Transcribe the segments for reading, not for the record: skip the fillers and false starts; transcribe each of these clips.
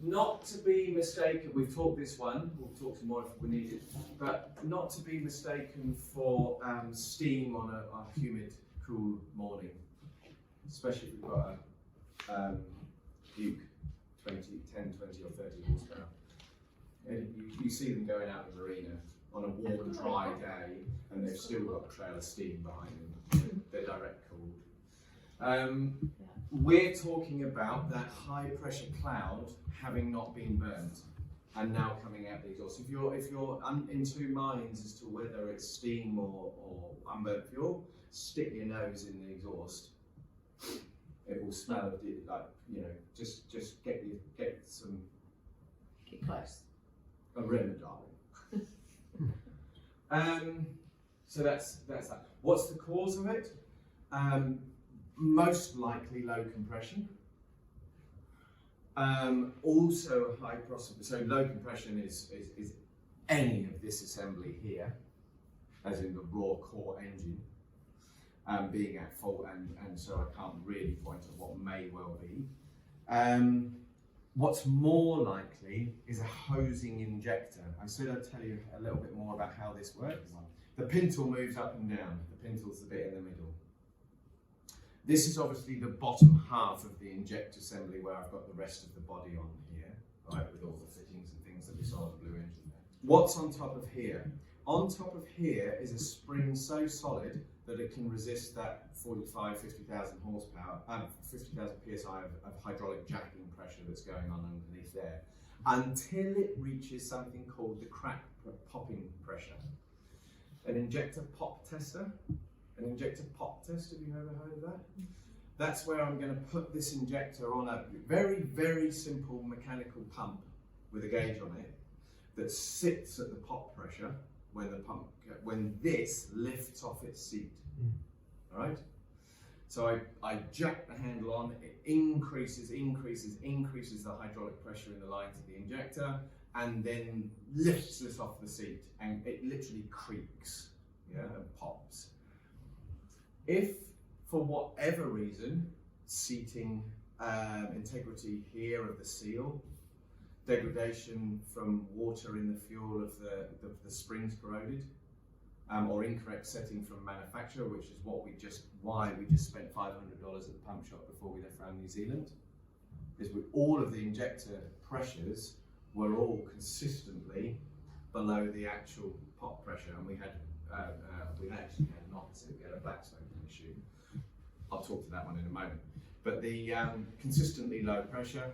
Not to be mistaken, we've talked this one, we'll talk some more if we need it, but not to be mistaken for steam on a humid, cool morning, especially if we've got a Duke 10, 20 or 30 horsepower. And you see them going out in the marina on a warm, dry day, and they've still got a trail of steam behind them. They're direct cooled. We're talking about that high pressure cloud having not been burnt and now coming out the exhaust. If you're in two minds as to whether it's steam or unburnt fuel, stick your nose in the exhaust. It will smell of just get some. Get close. A rim, darling. So that's that. What's the cause of it? Most likely low compression. Also high possibility. So low compression is any of this assembly here, as in the raw core engine, being at fault, and so I can't really point at what may well be. What's more likely is a hosing injector. I said I'd tell you a little bit more about how this works. The pintle moves up and down. The pintle's the bit in the middle. This is obviously the bottom half of the injector assembly where I've got the rest of the body on here, right, with all the fittings and things that we saw on the blue engine there. What's on top of here? On top of here is a spring so solid that it can resist that 50,000 horsepower, 50,000 psi of hydraulic jacking pressure that's going on underneath there, until it reaches something called the crack popping pressure. An injector pop tester. An injector pop test, have you ever heard of that? That's where I'm going to put this injector on a very, very simple mechanical pump with a gauge on it that sits at the pop pressure when this lifts off its seat. All right? So I jack the handle on, it increases the hydraulic pressure in the lines of the injector, and then lifts this off the seat, and it literally creaks, and pops. If, for whatever reason, seating integrity here of the seal, degradation from water in the fuel of the springs corroded, or incorrect setting from manufacturer, which is why we just spent $500 at the pump shop before we left around New Zealand, is with all of the injector pressures were all consistently below the actual pop pressure, and we actually had an opposite. We had a black smoking issue. I'll talk to that one in a moment. But the consistently low pressure,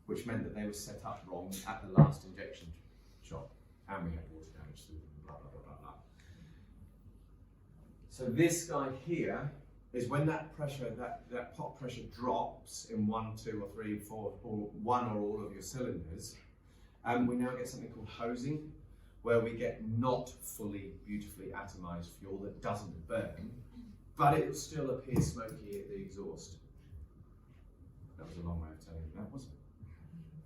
which meant that they were set up wrong at the last injection shot, and we had water damage through them, blah, blah, blah, blah, blah. So this guy here is when that pressure, that pop pressure drops in 1, 2, or 3, 4, or one or all of your cylinders, we now get something called hosing, where we get not fully beautifully atomized fuel that doesn't burn, but it will still appear smoky at the exhaust. That was a long way of telling you that, wasn't it?